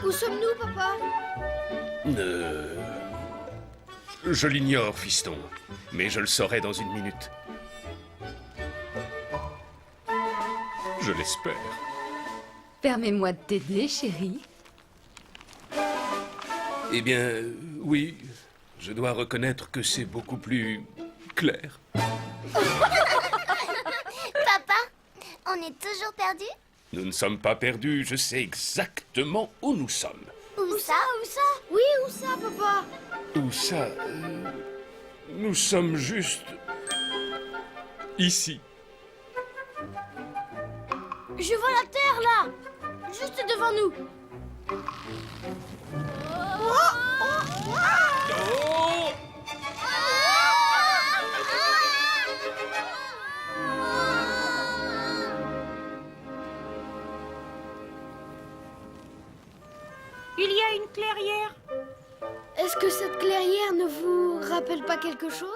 Où sommes-nous, papa? Je l'ignore, fiston, mais je le saurai dans une minute. Je l'espère. Permets-moi de t'aider, chérie. Eh bien, oui, je dois reconnaître que c'est beaucoup plus clair. Papa, on est toujours perdus? Nous ne sommes pas perdus, je sais exactement où nous sommes. Où ça? Où ça? Oui, où ça, papa? Où ça Nous sommes juste... ici. Je vois la terre, là! Juste devant nous. Oh Il y a une clairière. Est-ce que cette clairière ne vous rappelle pas quelque chose?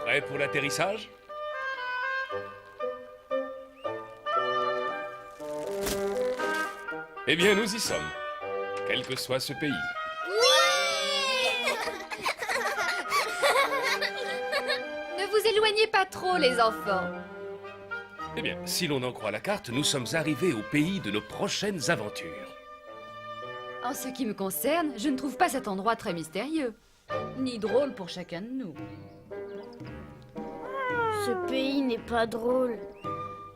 Prêt pour l'atterrissage? Eh bien, nous y sommes, quel que soit ce pays. Ne vous éloignez pas trop, les enfants. Eh bien, si l'on en croit la carte, nous sommes arrivés au pays de nos prochaines aventures. En ce qui me concerne, je ne trouve pas cet endroit très mystérieux. Ni drôle pour chacun de nous. Ce pays n'est pas drôle.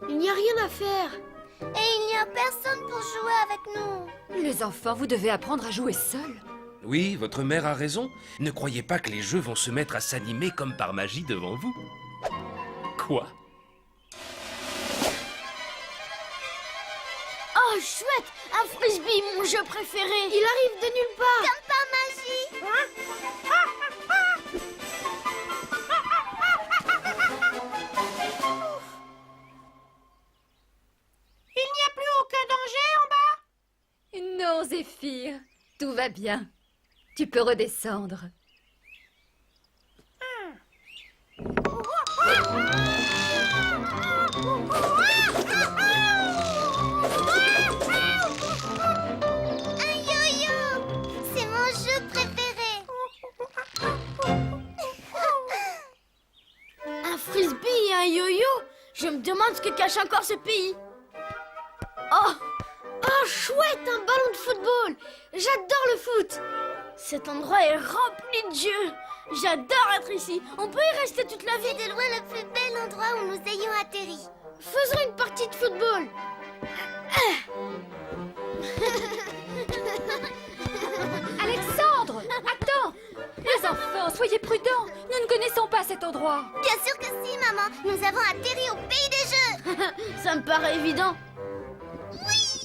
Il n'y a rien à faire. Et il n'y a personne pour jouer avec nous. Les enfants, vous devez apprendre à jouer seuls. Oui, votre mère a raison. Ne croyez pas que les jeux vont se mettre à s'animer comme par magie devant vous. Quoi? Oh, chouette! Un frisbee, mon jeu préféré! Il arrive de nulle part! Comme par magie. Il n'y a plus aucun danger en bas? Non, Zéphyr, tout va bien. Tu peux redescendre. Un yo-yo. C'est mon jeu préféré. Un frisbee et un yo-yo? Je me demande ce que cache encore ce pays. Oh! Oh, chouette! Un ballon de football! J'adore le foot! Cet endroit est rempli de jeux! J'adore être ici! On peut y rester toute la C'est vie! de loin le plus bel endroit où nous ayons atterri. Faisons une partie de football! Alexandre, attends! Les enfants, soyez prudents. Nous ne connaissons pas cet endroit. Bien sûr que si, maman. Nous avons atterri au pays des jeux. Ça me paraît évident! Oui!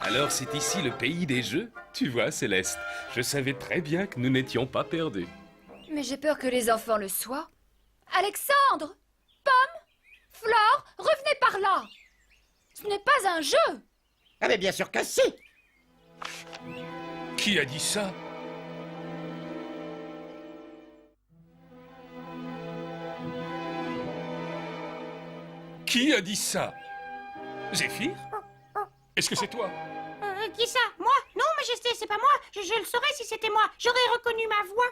Alors c'est ici le pays des jeux? Tu vois, Céleste, je savais très bien que nous n'étions pas perdus. Mais j'ai peur que les enfants le soient. Alexandre! Pomme! Flore, revenez par là! Ce n'est pas un jeu! Ah mais bien sûr que si. Qui a dit ça? Qui a dit ça? Zéphyr? Est-ce que c'est toi? Qui ça? Moi? Non, Majesté, c'est pas moi. Je le saurais si c'était moi. J'aurais reconnu ma voix.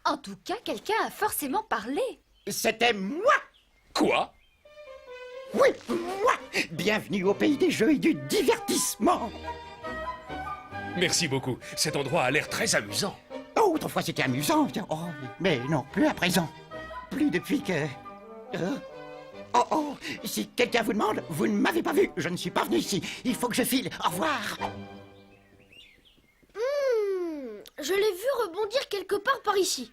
En tout cas, quelqu'un a forcément parlé. C'était moi. Quoi? Oui, moi. Bienvenue au pays des jeux et du divertissement. Merci beaucoup. Cet endroit a l'air très amusant. Oh, autrefois c'était amusant. Oh, mais non, plus à présent. Plus depuis que... Oh, si quelqu'un vous demande, vous ne m'avez pas vu. Je ne suis pas venu ici. Il faut que je file. Au revoir. Je l'ai vu rebondir quelque part par ici.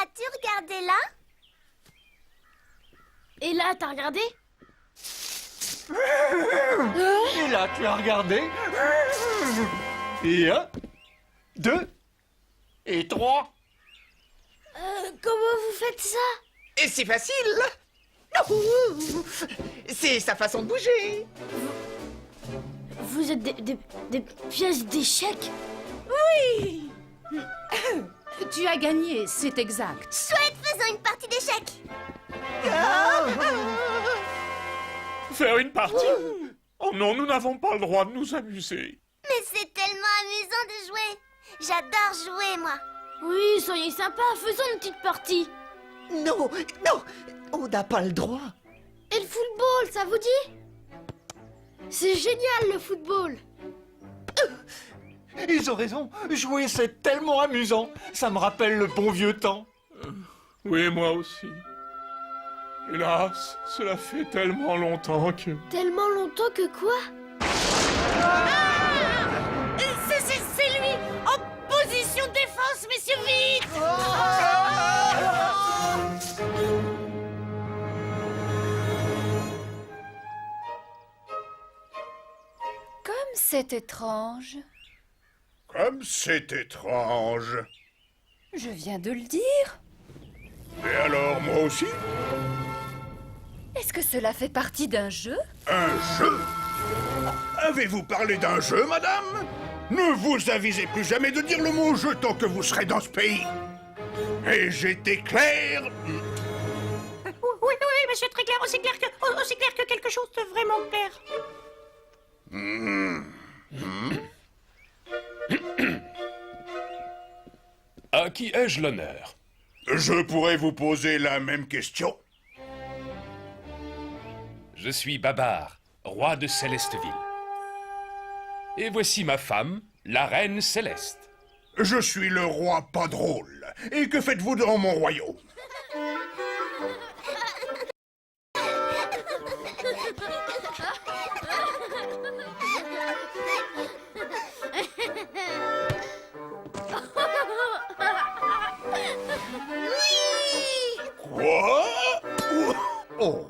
As-tu regardé là? Et là, t'as regardé? Et là, tu as regardé. Et 1, 2, et 3. Comment vous faites ça? Et c'est facile. Ouh, c'est sa façon de bouger. Vous êtes des pièces d'échecs? Tu as gagné, c'est exact. Chouette, faisons une partie d'échecs. Faire une partie? Oh non, nous n'avons pas le droit de nous amuser. Mais c'est tellement amusant de jouer. J'adore jouer, moi. Oui, soyez sympa, faisons une petite partie. Non, non, on n'a pas le droit. Et le football, ça vous dit? C'est génial le football. Ils ont raison, jouer c'est tellement amusant. Ça me rappelle le bon vieux temps. Oui, moi aussi. Hélas, cela fait tellement longtemps que... Tellement longtemps que quoi? C'est lui. En position de défense, messieurs, vite. Comme c'est étrange. Comme c'est étrange. Je viens de le dire. Et alors, moi aussi? Est-ce que cela fait partie d'un jeu? Un jeu? Avez-vous parlé d'un jeu, madame? Ne vous avisez plus jamais de dire le mot jeu tant que vous serez dans ce pays. Et j'étais clair? Oui, monsieur, très clair. Aussi clair que quelque chose de vraiment clair. À qui ai-je l'honneur? Je pourrais vous poser la même question. Je suis Babar, roi de Célesteville. Et voici ma femme, la reine Céleste. Je suis le roi pas drôle. Et que faites-vous dans mon royaume? Quoi? Oh.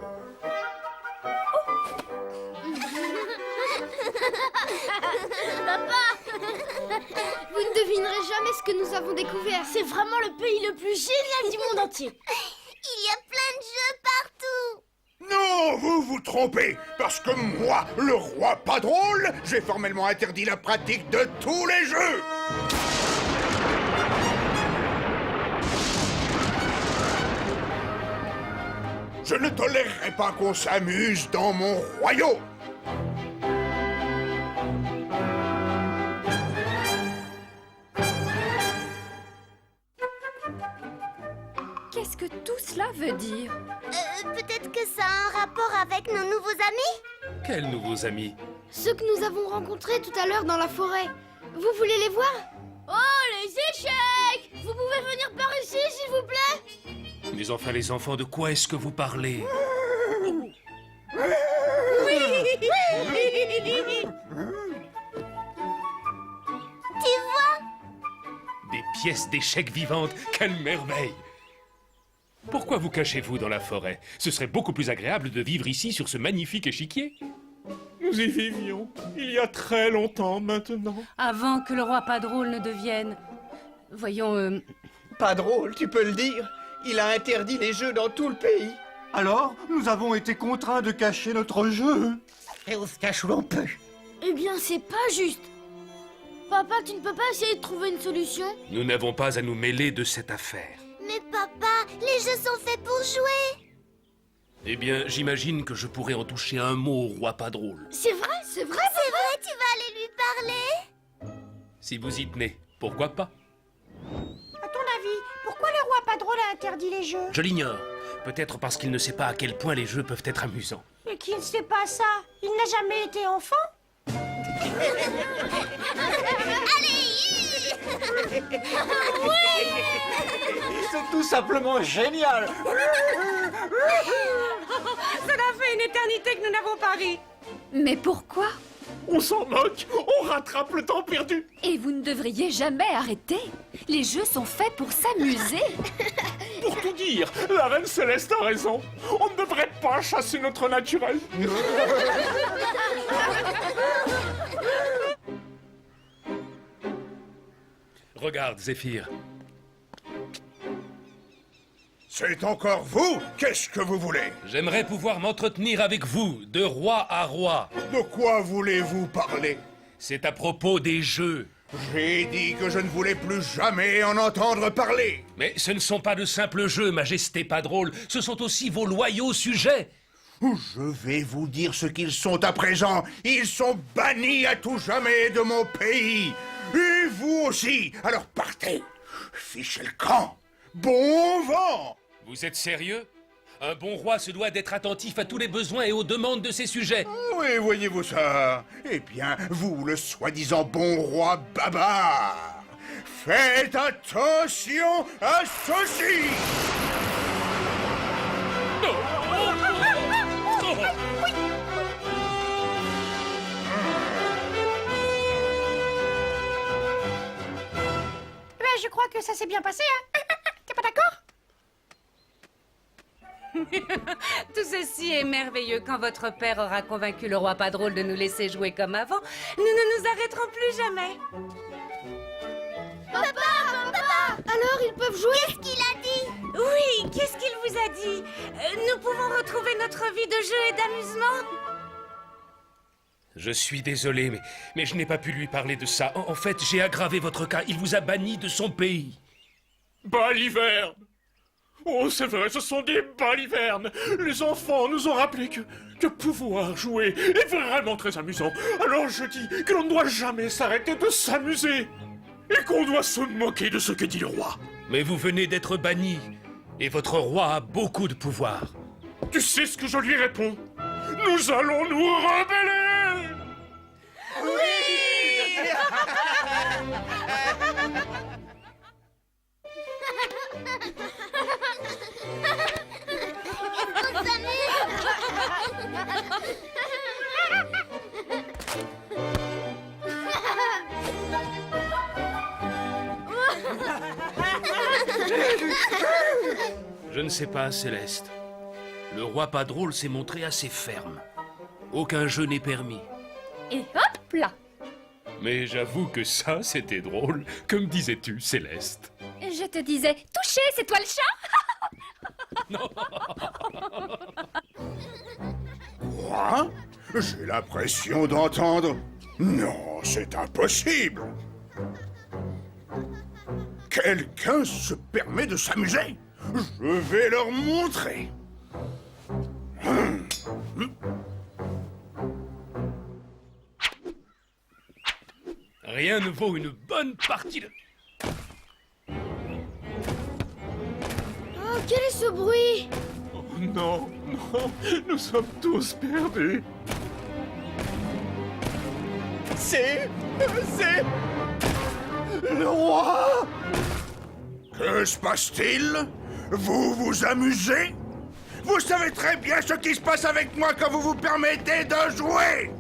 Vous ne devinerez jamais ce que nous avons découvert. C'est vraiment le pays le plus génial du monde entier. Il y a plein de jeux partout. Non, vous vous trompez, parce que moi, le roi pas drôle, j'ai formellement interdit la pratique de tous les jeux. Je ne tolérerai pas qu'on s'amuse dans mon royaume. Qu'est-ce que tout cela veut dire? Peut-être que ça a un rapport avec nos nouveaux amis? Quels nouveaux amis? Ceux que nous avons rencontrés tout à l'heure dans la forêt. Vous voulez les voir? Oh, les échecs! Vous pouvez venir par ici, s'il vous plaît? Mais enfin, les enfants, de quoi est-ce que vous parlez? Tu vois? Des pièces d'échecs vivantes, quelle merveille! Pourquoi vous cachez-vous dans la forêt? Ce serait beaucoup plus agréable de vivre ici sur ce magnifique échiquier. Nous y vivions, il y a très longtemps maintenant. Avant que le roi pas drôle ne devienne... Voyons, Pas drôle, tu peux le dire. Il a interdit les jeux dans tout le pays. Alors, nous avons été contraints de cacher notre jeu. Et on se cache où l'on peut. Eh bien, c'est pas juste. Papa, tu ne peux pas essayer de trouver une solution? Nous n'avons pas à nous mêler de cette affaire. Mais papa, les jeux sont faits pour jouer. Eh bien, j'imagine que je pourrais en toucher un mot au roi pas drôle. C'est vrai, c'est vrai. C'est vrai, tu vas aller lui parler? Si vous y tenez, pourquoi pas? À ton avis, pourquoi le roi pas drôle a interdit les jeux? Je l'ignore. Peut-être parce qu'il ne sait pas à quel point les jeux peuvent être amusants. Mais qui ne sait pas ça? Il n'a jamais été enfant? C'est tout simplement génial. Cela fait une éternité que nous n'avons pas ri. Mais pourquoi? On s'en moque, on rattrape le temps perdu. Et vous ne devriez jamais arrêter. Les jeux sont faits pour s'amuser. Pour tout dire, la reine Céleste a raison. On ne devrait pas chasser notre naturel. Regarde, Zéphyr. C'est encore vous? Qu'est-ce que vous voulez? J'aimerais pouvoir m'entretenir avec vous, de roi à roi. De quoi voulez-vous parler? C'est à propos des jeux. J'ai dit que je ne voulais plus jamais en entendre parler. Mais ce ne sont pas de simples jeux, Majesté pas drôle. Ce sont aussi vos loyaux sujets. Je vais vous dire ce qu'ils sont à présent. Ils sont bannis à tout jamais de mon pays. Et vous aussi. Alors partez. Fichez le camp. Bon vent. Vous êtes sérieux? Un bon roi se doit d'être attentif à tous les besoins et aux demandes de ses sujets. Oui, voyez-vous ça? Eh bien, vous, le soi-disant bon roi bavard, faites attention à ceci! Ben, je crois que ça s'est bien passé, hein. T'es pas d'accord? Tout ceci est merveilleux. Quand votre père aura convaincu le roi pas drôle de nous laisser jouer comme avant, nous ne nous arrêterons plus jamais. Alors, ils peuvent jouer? Qu'est-ce qu'il a dit? Oui, qu'est-ce qu'il vous a dit? Nous pouvons retrouver notre vie de jeu et d'amusement? Je suis désolé, mais je n'ai pas pu lui parler de ça. En fait, j'ai aggravé votre cas. Il vous a banni de son pays. Baliverne! Oh, c'est vrai, ce sont des balivernes! Les enfants nous ont rappelé que pouvoir jouer est vraiment très amusant. Alors je dis que l'on ne doit jamais s'arrêter de s'amuser. Et qu'on doit se moquer de ce que dit le roi. Mais vous venez d'être banni. Et votre roi a beaucoup de pouvoir. Tu sais ce que je lui réponds? Nous allons nous rebeller! On s'amuse. Je ne sais pas, Céleste. Le roi pas drôle s'est montré assez ferme. Aucun jeu n'est permis. Et hop là! Mais j'avoue que ça, c'était drôle. Que me disais-tu, Céleste? Je te disais, touché, c'est toi le chat? Quoi? J'ai l'impression d'entendre... Non, c'est impossible. Quelqu'un se permet de s'amuser. Je vais leur montrer. Rien ne vaut une bonne partie de... Oh, quel est ce bruit? Oh non, non, nous sommes tous perdus. C'est le roi! Que se passe-t-il? Vous vous amusez? Vous savez très bien ce qui se passe avec moi quand vous vous permettez de jouer!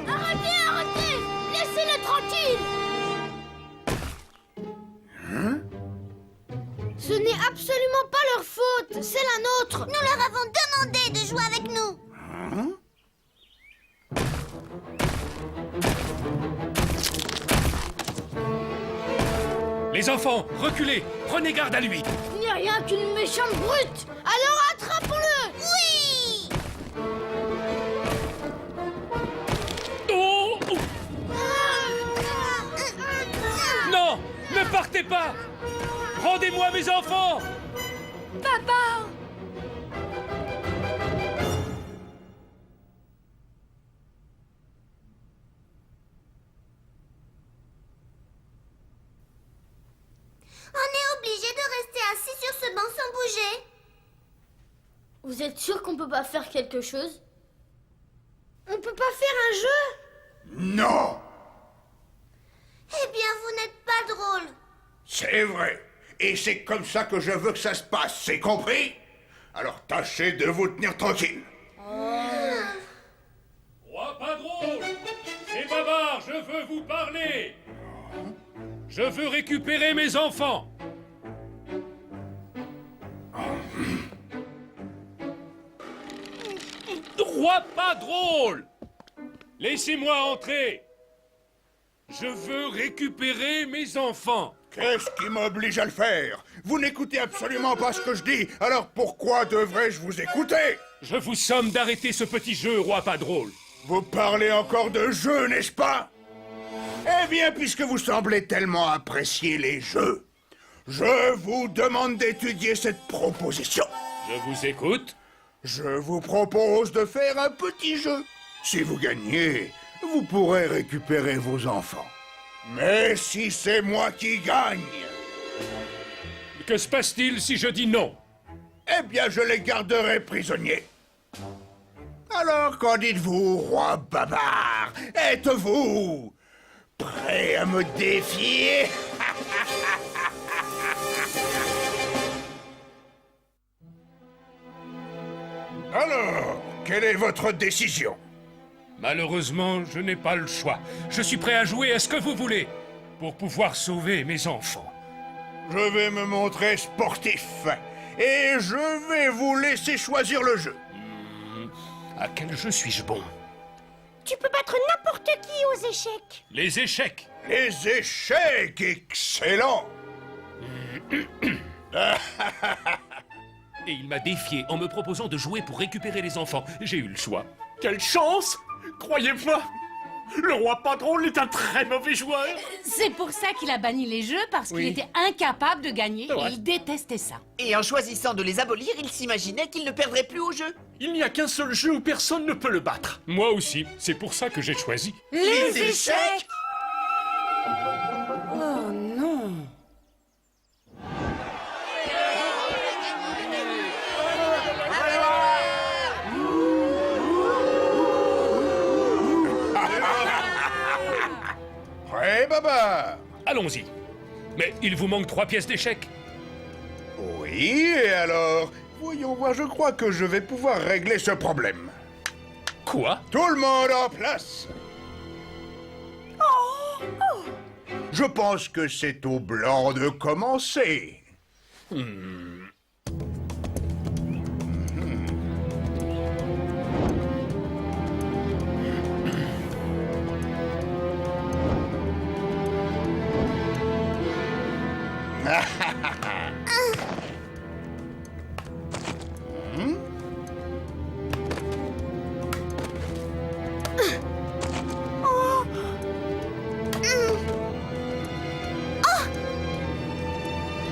Arrêtez! Laissez-le tranquille! Ce n'est absolument pas leur faute, c'est la nôtre! Nous leur avons demandé de jouer avec nous. Les enfants, reculez! Prenez garde à lui! Il n'y a rien qu'une méchante brute! Alors attrapons-le! Oui. Oh! Non! Ne partez pas! Rendez-moi mes enfants! Papa! On est obligé de rester assis sur ce banc sans bouger. Vous êtes sûr qu'on peut pas faire quelque chose? On peut pas faire un jeu? Non! Eh bien, vous n'êtes pas drôle. C'est vrai. Et c'est comme ça que je veux que ça se passe, c'est compris? Alors tâchez de vous tenir tranquille. Roi pas drôle! C'est Babar, je veux vous parler! Je veux récupérer mes enfants! Roi pas drôle! Laissez-moi entrer! Je veux récupérer mes enfants! Qu'est-ce qui m'oblige à le faire? Vous n'écoutez absolument pas ce que je dis, alors pourquoi devrais-je vous écouter? Je vous somme d'arrêter ce petit jeu, Roi pas drôle! Vous parlez encore de jeux, n'est-ce pas? Eh bien, puisque vous semblez tellement apprécier les jeux, je vous demande d'étudier cette proposition. Je vous écoute. Je vous propose de faire un petit jeu. Si vous gagnez, vous pourrez récupérer vos enfants. Mais si c'est moi qui gagne, Que se passe-t-il si je dis non? eh bien, je les garderai prisonniers. Alors, qu'en dites-vous, roi bavard? Êtes-vous prêt à me défier? Alors, quelle est votre décision? Malheureusement, je n'ai pas le choix. Je suis prêt à jouer à ce que vous voulez pour pouvoir sauver mes enfants. Je vais me montrer sportif et je vais vous laisser choisir le jeu. À quel jeu suis-je bon? Tu peux battre n'importe qui aux échecs. Les échecs. Les échecs, excellent. Et il m'a défié en me proposant de jouer pour récupérer les enfants. J'ai eu le choix. Quelle chance! Croyez-moi, le roi pas drôle est un très mauvais joueur. C'est pour ça qu'il a banni les jeux, parce qu'il était incapable de gagner et il détestait ça. Et en choisissant de les abolir, il s'imaginait qu'il ne perdrait plus au jeu. Il n'y a qu'un seul jeu où personne ne peut le battre. Moi aussi, c'est pour ça que j'ai choisi. Les échecs! Oh non! Prêt, Baba? Allons-y. Mais il vous manque 3 pièces d'échecs. Oui, et alors? Voyons voir, je crois que je vais pouvoir régler ce problème. Quoi? Tout le monde en place! Je pense que c'est au blanc de commencer.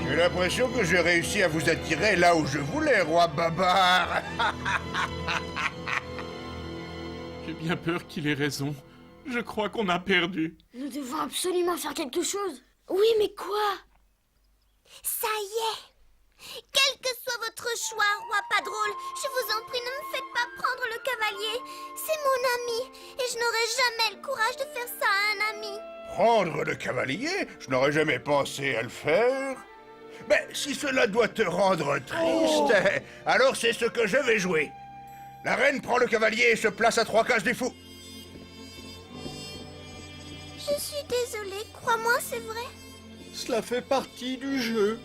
J'ai l'impression que j'ai réussi à vous attirer là où je voulais, roi Babar. J'ai bien peur qu'il ait raison. Je crois qu'on a perdu. Nous devons absolument faire quelque chose. Oui, mais quoi? Ça y est. Quel que soit votre choix, roi pas drôle, je vous en prie, ne me faites pas prendre le cavalier. C'est mon ami, et je n'aurai jamais le courage de faire ça à un ami. Prendre le cavalier? Je n'aurais jamais pensé à le faire. Mais si cela doit te rendre triste, alors c'est ce que je vais jouer. La reine prend le cavalier et se place à 3 cases du fou. Je suis désolée, crois-moi, c'est vrai. Cela fait partie du jeu.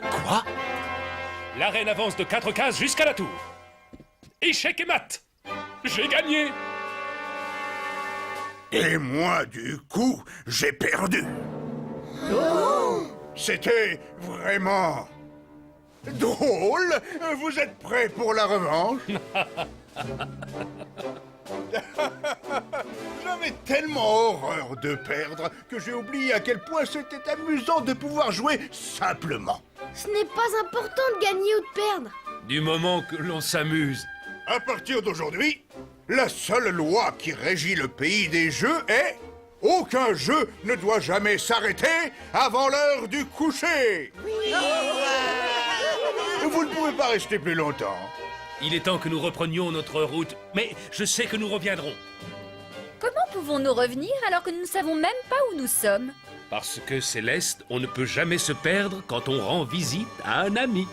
Quoi? La reine avance de 4 cases jusqu'à la tour. Échec et mat. J'ai gagné. Et moi, du coup, j'ai perdu. C'était vraiment drôle. Vous êtes prêts pour la revanche? J'avais tellement horreur de perdre que j'ai oublié à quel point c'était amusant de pouvoir jouer simplement. Ce n'est pas important de gagner ou de perdre. Du moment que l'on s'amuse. À partir d'aujourd'hui, la seule loi qui régit le pays des jeux est « Aucun jeu ne doit jamais s'arrêter avant l'heure du coucher ». Vous ne pouvez pas rester plus longtemps. Il est temps que nous reprenions notre route, mais je sais que nous reviendrons. Comment pouvons-nous revenir alors que nous ne savons même pas où nous sommes? Parce que, Céleste, on ne peut jamais se perdre quand on rend visite à un ami.